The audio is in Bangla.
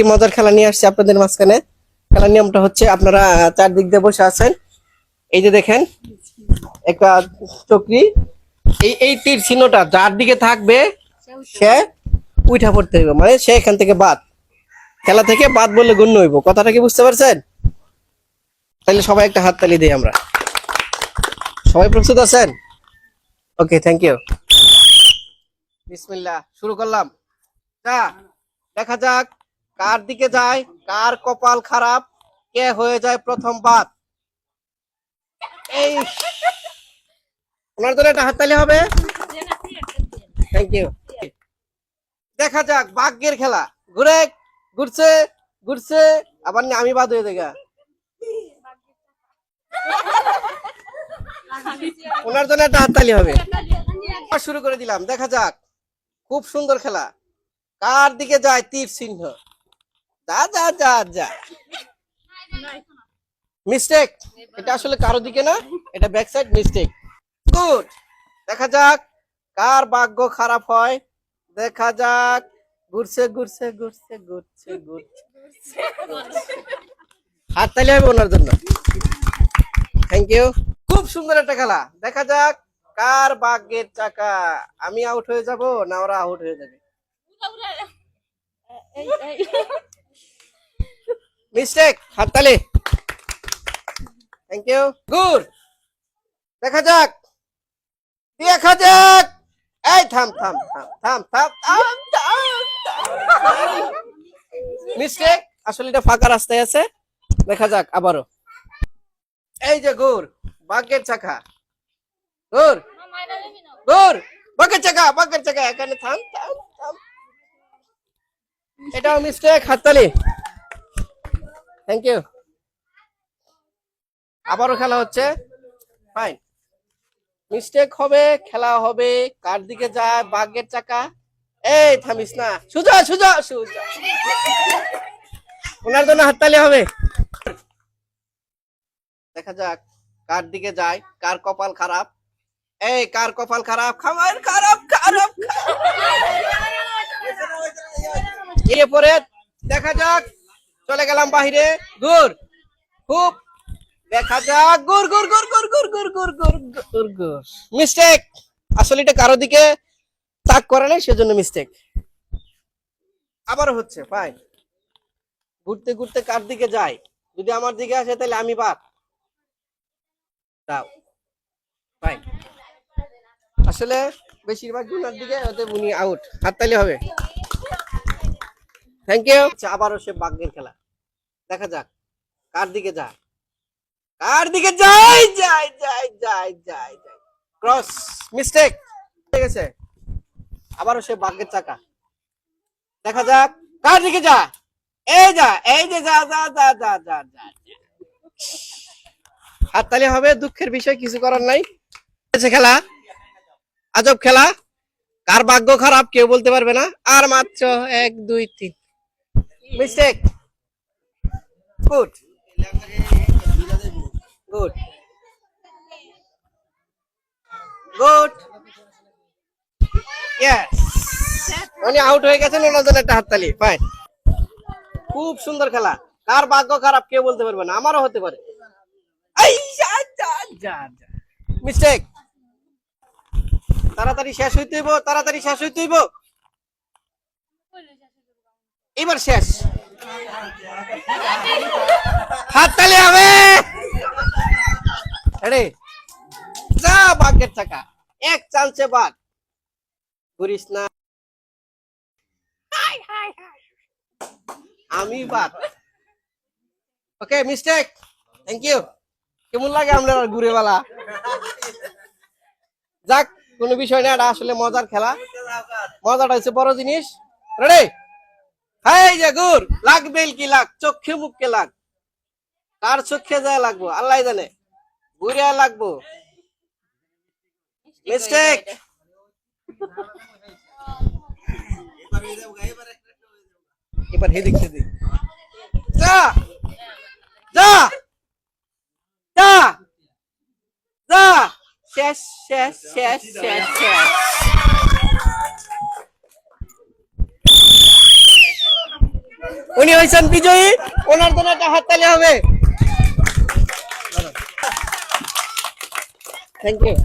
মজার খেলা নিয়ে আসছে আপনাদের মাঝখানে। খেলার নিয়মটা হচ্ছে আপনারা চারদিক দিয়ে বসে আছেন। এই যে দেখেন একটা চক্রি, এই তীর চিহ্নটা যার দিকে থাকবে সে উঠা পড়তে হইব, মানে সে এখান থেকে বাদ, খেলা থেকে বাদ বললে গণ্য হইব। কথাটা কি বুঝতে পারছেন? তাহলে সবাই একটা হাততালি দিই আমরা। সবাই প্রস্তুত আছেন? ওকে, থ্যাংক ইউ। বিসমিল্লাহ, শুরু করলাম। দেখা যাক কার দিকে যায়, কার কপাল খারাপ, কে হয়ে যায় প্রথম বাদ। এই ওনার জন্য একটা হাততালি হবে। Thank you. দেখা যাক ভাগ্যের খেলা, ঘুরছে ঘুরছে, আবার আমি বাদ হয়ে দেখা। ওনার জন্য একটা হাততালি হবে। শুরু করে দিলাম। দেখা যাক, খুব সুন্দর খেলা, কার দিকে যায় তীর চিহ্ন। যা যা যা যা, মিস্টেক। এটা আসলে কারো দিকে না, এটা ব্যাক সাইড, মিস্টেক। গুড। দেখা যাক কার ভাগ্য খারাপ হয়। দেখা যাক, ঘুরছে ঘুরছে ঘুরছে ঘুরছে ঘুরছে। হাততালি হবে ওনার জন্য। Thank you. খুব সুন্দর একটা খেলা। দেখা যাক কার ভাগ্যের চাকা, আমি আউট হয়ে যাব না ওরা আউট হয়ে যাবে। মিস্টেক, হাততালি। Thank you. গুড। দেখা যাক দেখা যাক, এই থাম থাম থাম থাম থাম থাম থাম। মিস্টেক, আসলে এটা ফাঁকা রাস্তায় আছে। দেখা যাক আবারও। এই যে ঘুর, ভাগ্যের চাকা, ঘুর ঘুর, ভাগ্যের চাকা এখানে থাম থাম থাম। এটাও মিস্টেক, হাততালি। Thank you. আবারও খেলা হচ্ছে। ফাইন। মিস্টেক হবে, খেলা হবে, কার দিকে যায় ভাগ্যের চাকা। এই থামিস না, সুজা সুজা সুজা। ওনার জন্য হাততালি হবে। দেখা যাক কার দিকে যায়, কার কপাল খারাপ। এই কার কপাল খারাপ, খামার খারাপ খারাপ। এরপরে দেখা যাক, চলে গেলাম বাহিরে। গুর, খুব দেখা যাক, গুর গুর গুর গুর গুর গুর গুর গুর গুর গুর। মিস্টেক, আসলে এটা কারো দিকে তাক করে নাই, সেজন্য মিস্টেক। আবারও হচ্ছে। ফাইন। ঘুরতে ঘুরতে কার দিকে যায়, যদি আমার দিকে আসে তাহলে আমি বাদ দাও। ফাইন। আসলে বেশিরভাগ গুনার দিকে, অতএব উনি আউট। হাততালি হবে। Thank you. আবারও সে ভাগ্যের খেলা। দেখা যাক কার দিকে যায়, কার দিকে যায় যায় যায় যায় যায় যায়। Cross, mistake. ঠিক আছে, আবারও সে ভাগ্যের চাকা। দেখা যাক কার দিকে যায়। এই যা, এই যে যা যা যা যা যা যা। হাততালি হবে। দুঃখের বিষয়, কিছু করার নাই। খেলা আজব খেলা, কার ভাগ্য খারাপ কেউ বলতে পারবে না। আর মাত্র 1 2 3। Mistake. Good good good. Yes, উনি আউট হয়ে গেছেন। ওনার জন্য একটা হাততালি। ফাইন। খুব সুন্দর খেলা, কার ভাগ্য খারাপ কেউ বলতে পারবে না, আমারও হতে পারে। মিস্টেক। তাড়াতাড়ি শেষ হইতে হইব, তাড়াতাড়ি শেষ হইতে হইব। এবার শেষ। হাততালি হবে। আরে যা, ভাগ্যের চাকা, এক চান্সে বাদ। ঘুরিস না, আমি বাদ। Okay, mistake. Thank you. কেমন লাগে আমরা ঘুরে বেলা? যাক, কোনো বিষয় না, এটা আসলে মজার খেলা। মজাটা হচ্ছে বড় জিনিস। রেডি? এই যে ঘুর, লাগবে কি লাগ, চোখে মুখে লাগ। কার চোখে যায় লাগবো আল্লাহ জানে, ঘুরে লাগবো। মিস্টেক। এবার হেদিক সেদিক। যা যা যা যা। শেষ শেষ শেষ শেষ শেষ। উনি উনি হয়েছেন বিজয়ী, ওনার জন্য একটা হাততালি হবে। Thank you.